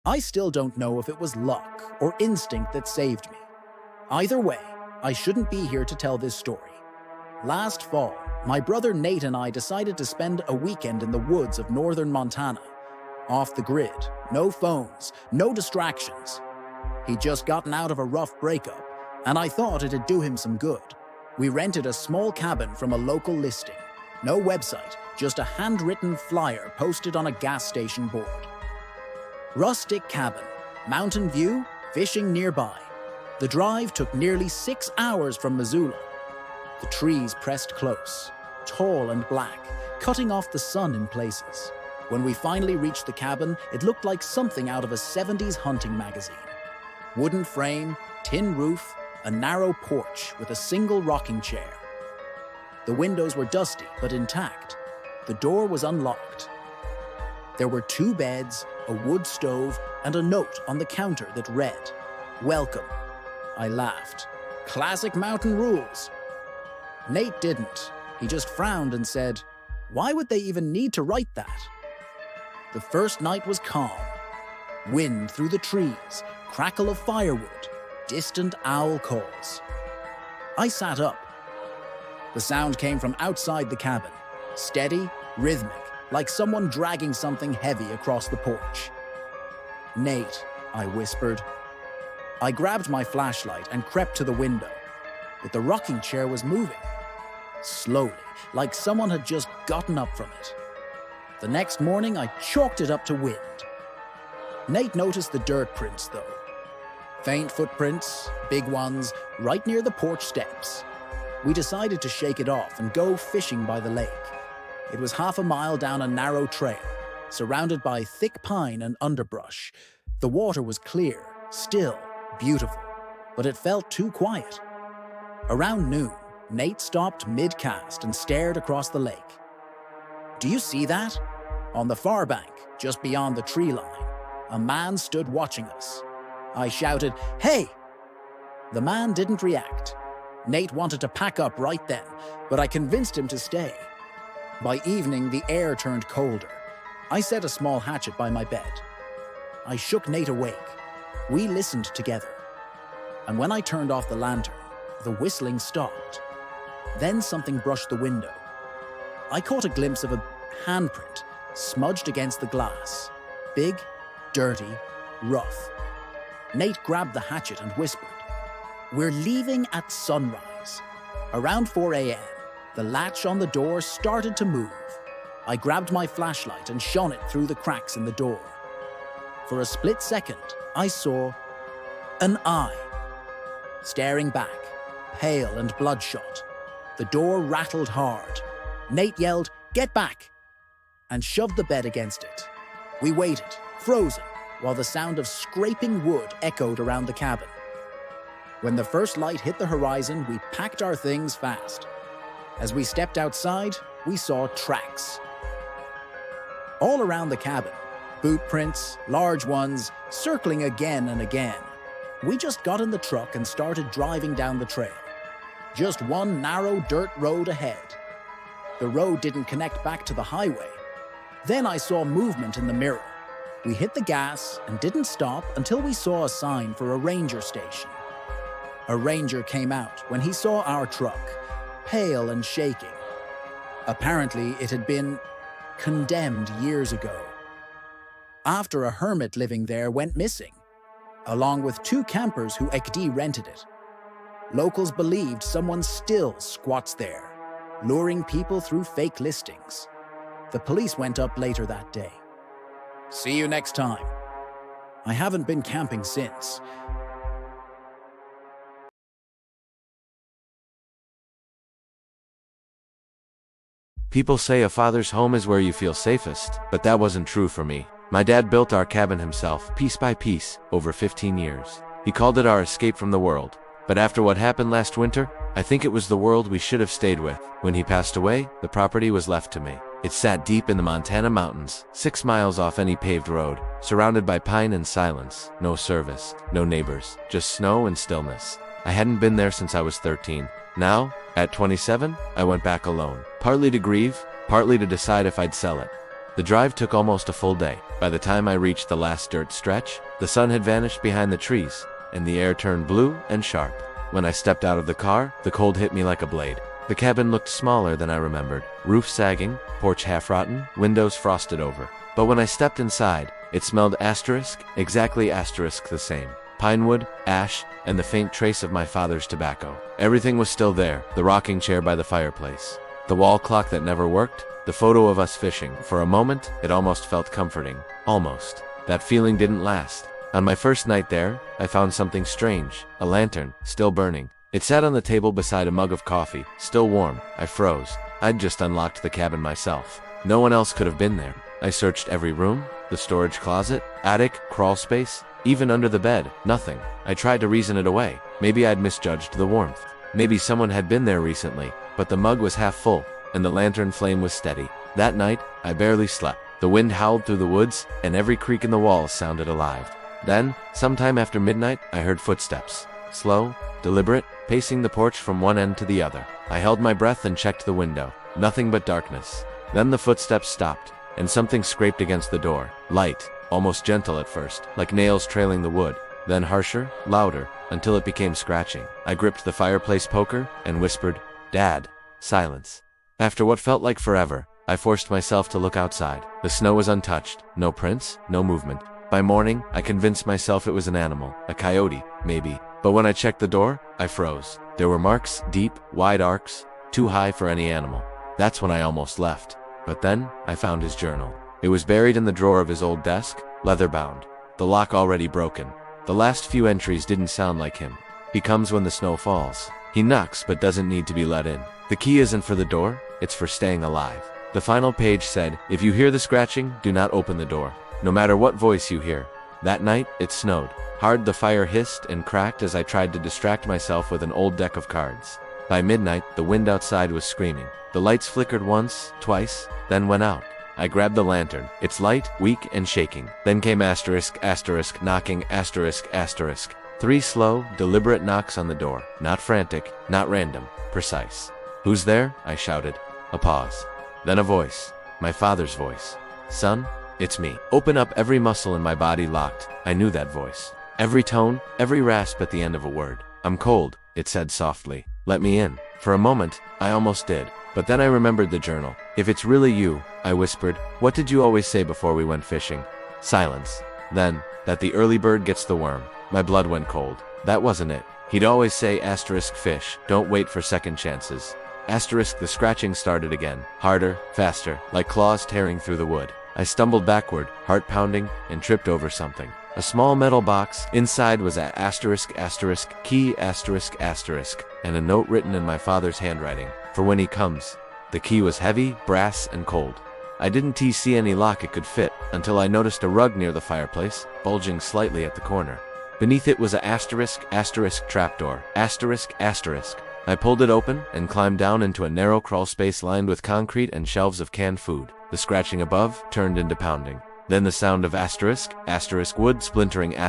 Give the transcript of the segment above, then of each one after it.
I still don't know if it was luck or instinct that saved me. Either way, I shouldn't be here to tell this story. Last fall, my brother Nate and I decided to spend a weekend in the woods of northern Montana. Off the grid, no phones, no distractions. He'd just gotten out of a rough breakup, and I thought it'd do him some good. We rented a small cabin from a local listing. No website, just a handwritten flyer posted on a gas station board. Rustic cabin, mountain view, fishing nearby. The drive took nearly 6 hours from Missoula. The trees pressed close, tall and black, cutting off the sun in places. When we finally reached the cabin, it looked like something out of a 70s hunting magazine. Wooden frame, tin roof, a narrow porch with a single rocking chair. The windows were dusty but intact. The door was unlocked. There were 2 beds, a wood stove, and a note on the counter that read, "Welcome." I laughed. Classic mountain rules. Nate didn't. He just frowned and said, "Why would they even need to write that?" The first night was calm. Wind through the trees, crackle of firewood, distant owl calls. I sat up. The sound came from outside the cabin, steady, rhythmic, like someone dragging something heavy across the porch. "Nate," I whispered. I grabbed my flashlight and crept to the window, but the rocking chair was moving. Slowly, like someone had just gotten up from it. The next morning, I chalked it up to wind. Nate noticed the dirt prints, though. Faint footprints, big ones, right near the porch steps. We decided to shake it off and go fishing by the lake. It was half a mile down a narrow trail, surrounded by thick pine and underbrush. The water was clear, still, beautiful, but it felt too quiet. Around noon, Nate stopped mid-cast and stared across the lake. "Do you see that?" On the far bank, just beyond the tree line, a man stood watching us. I shouted, "Hey!" The man didn't react. Nate wanted to pack up right then, but I convinced him to stay. By evening, the air turned colder. I set a small hatchet by my bed. I shook Nate awake. We listened together. And when I turned off the lantern, the whistling stopped. Then something brushed the window. I caught a glimpse of a handprint smudged against the glass. Big, dirty, rough. Nate grabbed the hatchet and whispered, "We're leaving at sunrise." Around 4 a.m., the latch on the door started to move. I grabbed my flashlight and shone it through the cracks in the door. For a split second, I saw an eye. Staring back, pale and bloodshot. The door rattled hard. Nate yelled, "Get back!" and shoved the bed against it. We waited, frozen, while the sound of scraping wood echoed around the cabin. When the first light hit the horizon, we packed our things fast. As we stepped outside, we saw tracks. All around the cabin, boot prints, large ones, circling again and again. We just got in the truck and started driving down the trail. Just one narrow dirt road ahead. The road didn't connect back to the highway. Then I saw movement in the mirror. We hit the gas and didn't stop until we saw a sign for a ranger station. A ranger came out when he saw our truck, pale and shaking. Apparently, it had been condemned years ago. After a hermit living there went missing, along with 2 campers who XD rented it. Locals believed someone still squats there, luring people through fake listings. The police went up later that day. See you next time. I haven't been camping since. People say a father's home is where you feel safest, but that wasn't true for me. My dad built our cabin himself, piece by piece, over 15 years. He called it our escape from the world. But after what happened last winter, I think it was the world we should have stayed with. When he passed away, the property was left to me. It sat deep in the Montana mountains, 6 miles off any paved road, surrounded by pine and silence. No service, no neighbors, just snow and stillness. I hadn't been there since I was 13. Now, at 27, I went back alone. Partly to grieve, partly to decide if I'd sell it. The drive took almost a full day. By the time I reached the last dirt stretch, the sun had vanished behind the trees, and the air turned blue and sharp. When I stepped out of the car, the cold hit me like a blade. The cabin looked smaller than I remembered. Roof sagging, porch half-rotten, windows frosted over. But when I stepped inside, it smelled exactly the same. Pinewood, ash, and the faint trace of my father's tobacco. Everything was still there, the rocking chair by the fireplace, the wall clock that never worked, the photo of us fishing. For a moment, it almost felt comforting. Almost. That feeling didn't last. On my first night there, I found something strange. A lantern, still burning. It sat on the table beside a mug of coffee, still warm. I froze. I'd just unlocked the cabin myself. No one else could have been there. I searched every room, the storage closet, attic, crawl space, even under the bed. Nothing. I tried to reason it away. Maybe I'd misjudged the warmth. Maybe someone had been there recently, but the mug was half full, and the lantern flame was steady. That night, I barely slept. The wind howled through the woods, and every creak in the walls sounded alive. Then, sometime after midnight, I heard footsteps. Slow, deliberate, pacing the porch from one end to the other. I held my breath and checked the window. Nothing but darkness. Then the footsteps stopped, and something scraped against the door. Light, almost gentle at first, like nails trailing the wood. Then harsher, louder, until it became scratching. I gripped the fireplace poker and whispered, "Dad." Silence. After what felt like forever, I forced myself to look outside. The snow was untouched. No prints, no movement. By morning, I convinced myself it was an animal. A coyote, maybe. But when I checked the door, I froze. There were marks, deep, wide arcs, too high for any animal. That's when I almost left. But then, I found his journal. It was buried in the drawer of his old desk, leather-bound. The lock already broken. The last few entries didn't sound like him. He comes when the snow falls. He knocks but doesn't need to be let in. The key isn't for the door, it's for staying alive. The final page said, "If you hear the scratching, do not open the door, no matter what voice you hear." That night, it snowed. Hard, the fire hissed and cracked as I tried to distract myself with an old deck of cards. By midnight, the wind outside was screaming. The lights flickered once, twice, then went out. I grabbed the lantern. Its light, weak and shaking. Then came knocking, 3 slow, deliberate knocks on the door. Not frantic, not random, precise. "Who's there?" I shouted. A pause. Then a voice. My father's voice. "Son, it's me." Open up. Every muscle in my body locked. I knew that voice. Every tone, every rasp at the end of a word. "I'm cold," it said softly. "Let me in." For a moment, I almost did. But then I remembered the journal. "If it's really you," I whispered, "what did you always say before we went fishing?" Silence. Then, that the early bird gets the worm. My blood went cold. That wasn't it. He'd always say fish, don't wait for second chances. The scratching started again. Harder, faster, like claws tearing through the wood. I stumbled backward, heart pounding, and tripped over something. A small metal box. Inside was a key, and a note written in my father's handwriting. For when he comes. The key was heavy, brass, and cold. I didn't see any lock it could fit, until I noticed a rug near the fireplace, bulging slightly at the corner. Beneath it was a trapdoor. I pulled it open and climbed down into a narrow crawl space lined with concrete and shelves of canned food. The scratching above turned into pounding. Then the sound of wood splintering, I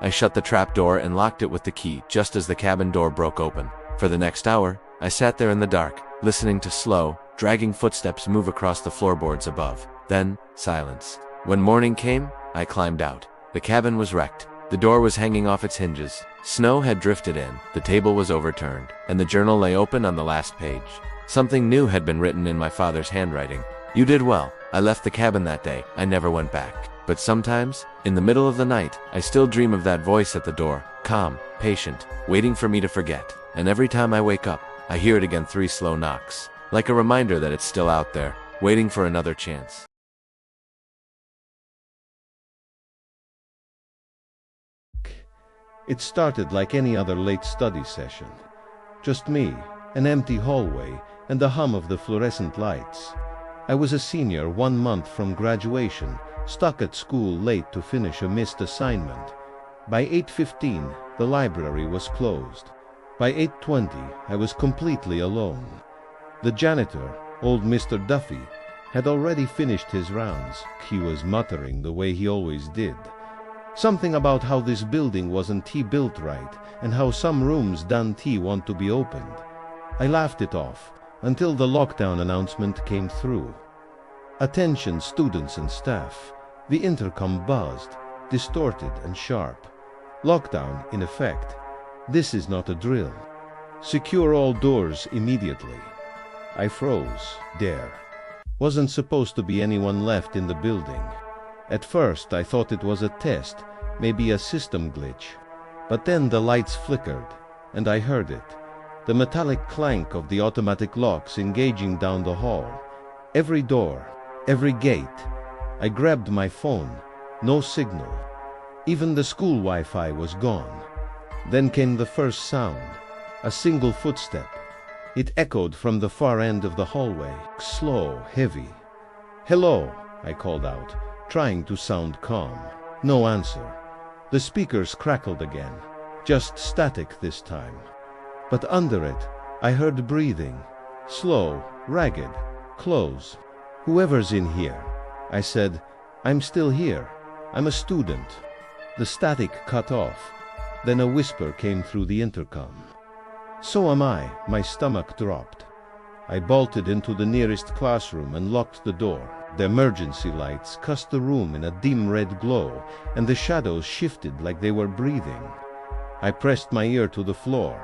shut the trap door and locked it with the key just as the cabin door broke open. For the next hour, I sat there in the dark, listening to slow, dragging footsteps move across the floorboards above. Then, silence. When morning came, I climbed out. The cabin was wrecked. The door was hanging off its hinges. Snow had drifted in. The table was overturned, and the journal lay open on the last page. Something new had been written in my father's handwriting. "You did well." I left the cabin that day. I never went back. But sometimes, in the middle of the night, I still dream of that voice at the door, calm, patient, waiting for me to forget. And every time I wake up, I hear it again, 3 slow knocks, like a reminder that it's still out there, waiting for another chance. It started like any other late study session. Just me, an empty hallway, and the hum of the fluorescent lights. I was a senior 1 month from graduation, stuck at school late to finish a missed assignment. By 8:15, the library was closed. By 8:20, I was completely alone. The janitor, old Mr. Defy, had already finished his rounds. He was muttering the way he always did. Something about how this building wasn't built right, and how some rooms don't want to be opened. I laughed it off, until the lockdown announcement came through. Attention students and staff. The intercom buzzed, distorted and sharp. Lockdown in effect. This is not a drill. Secure all doors immediately. I froze, there. Wasn't supposed to be anyone left in the building. At first I thought it was a test, maybe a system glitch. But then the lights flickered, and I heard it. The metallic clank of the automatic locks engaging down the hall. Every door, every gate. I grabbed my phone. No signal. Even the school Wi-Fi was gone. Then came the first sound. A single footstep. It echoed from the far end of the hallway, slow, heavy. "Hello," I called out, trying to sound calm. No answer. The speakers crackled again, just static this time. But under it, I heard breathing, slow, ragged, close. "Whoever's in here," I said. "I'm still here. I'm a student." The static cut off. Then a whisper came through the intercom. "So am I." My stomach dropped. I bolted into the nearest classroom and locked the door. The emergency lights cast the room in a dim red glow, and the shadows shifted like they were breathing. I pressed my ear to the floor.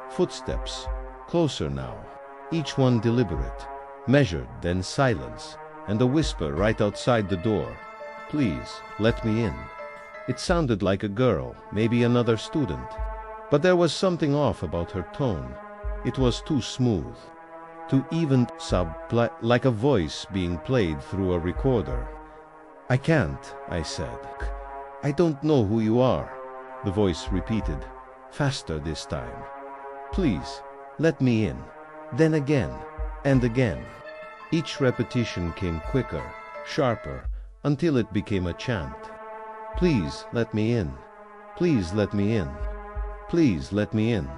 Footsteps, closer now, each one deliberate, measured, then silence, and a whisper right outside the door. "Please, let me in." It sounded like a girl, maybe another student. But there was something off about her tone. It was too smooth, too even, like a voice being played through a recorder. "I can't," I said. "I don't know who you are," the voice repeated, faster this time. "Please, let me in." Then again, and again. Each repetition came quicker, sharper, until it became a chant. "Please, let me in. Please, let me in. Please, let me in."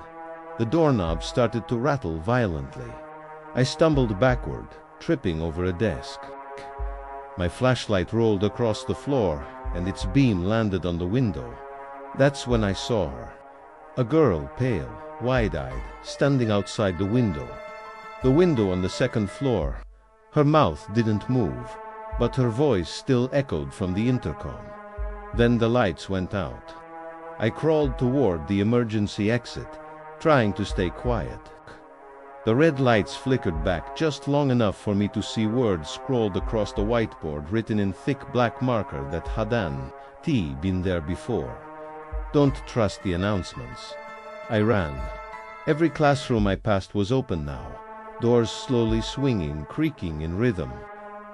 The doorknob started to rattle violently. I stumbled backward, tripping over a desk. My flashlight rolled across the floor, and its beam landed on the window. That's when I saw her. A girl, pale, wide-eyed, standing outside the window. The window on the second floor. Her mouth didn't move, but her voice still echoed from the intercom. Then the lights went out. I crawled toward the emergency exit, trying to stay quiet. The red lights flickered back just long enough for me to see words scrawled across the whiteboard written in thick black marker that hadn't been there before. "Don't trust the announcements." I ran. Every classroom I passed was open now, doors slowly swinging, creaking in rhythm.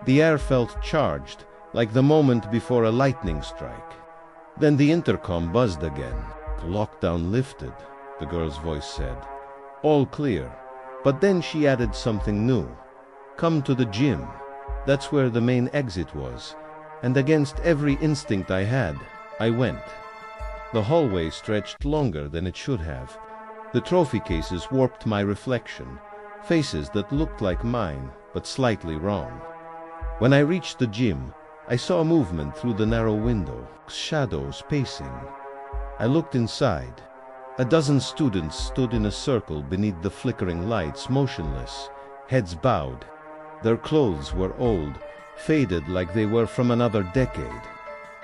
The air felt charged, like the moment before a lightning strike. Then the intercom buzzed again. "Lockdown lifted," the girl's voice said. "All clear." But then she added something new. "Come to the gym." That's where the main exit was, and against every instinct I had, I went. The hallway stretched longer than it should have. The trophy cases warped my reflection, faces that looked like mine, but slightly wrong. When I reached the gym, I saw movement through the narrow window, shadows pacing. I looked inside. A dozen students stood in a circle beneath the flickering lights, motionless, heads bowed. Their clothes were old, faded like they were from another decade.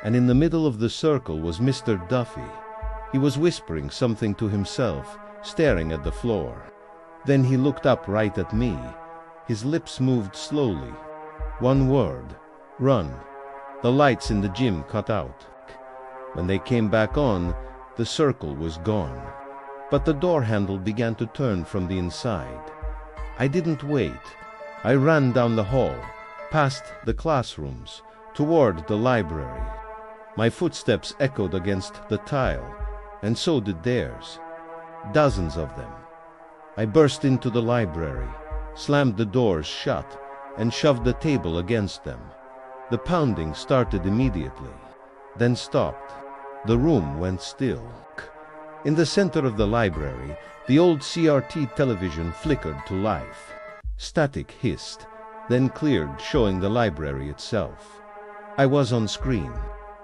And in the middle of the circle was Mr. Defy. He was whispering something to himself, staring at the floor. Then he looked up right at me. His lips moved slowly. One word: "Run." The lights in the gym cut out. When they came back on, the circle was gone. But the door handle began to turn from the inside. I didn't wait. I ran down the hall, past the classrooms, toward the library. My footsteps echoed against the tile, and so did theirs. Dozens of them. I burst into the library, slammed the doors shut, and shoved the table against them. The pounding started immediately, then stopped. The room went still. In the center of the library, the old CRT television flickered to life. Static hissed, then cleared, showing the library itself. I was on screen,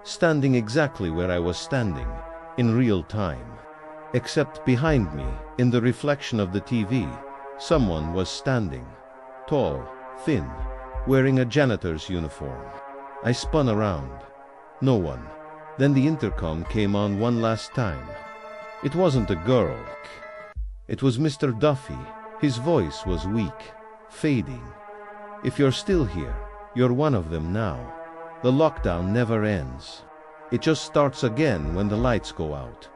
standing exactly where I was standing, in real time. Except behind me, in the reflection of the TV, someone was standing. Tall, thin, wearing a janitor's uniform. I spun around. No one. Then the intercom came on one last time. It wasn't a girl. It was Mr. Duffy. His voice was weak, fading. If you're still here, you're one of them now. The lockdown never ends. It just starts again when the lights go out.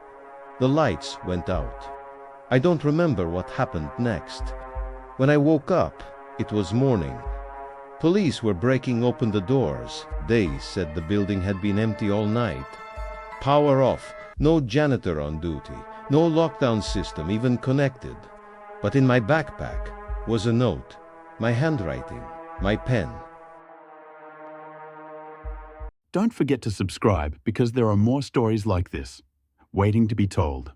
The lights went out. I don't remember what happened next. When I woke up, it was morning. Police were breaking open the doors. They said the building had been empty all night. Power off, no janitor on duty, no lockdown system even connected. But in my backpack was a note, my handwriting, my pen. Don't forget to subscribe because there are more stories like this, waiting to be told.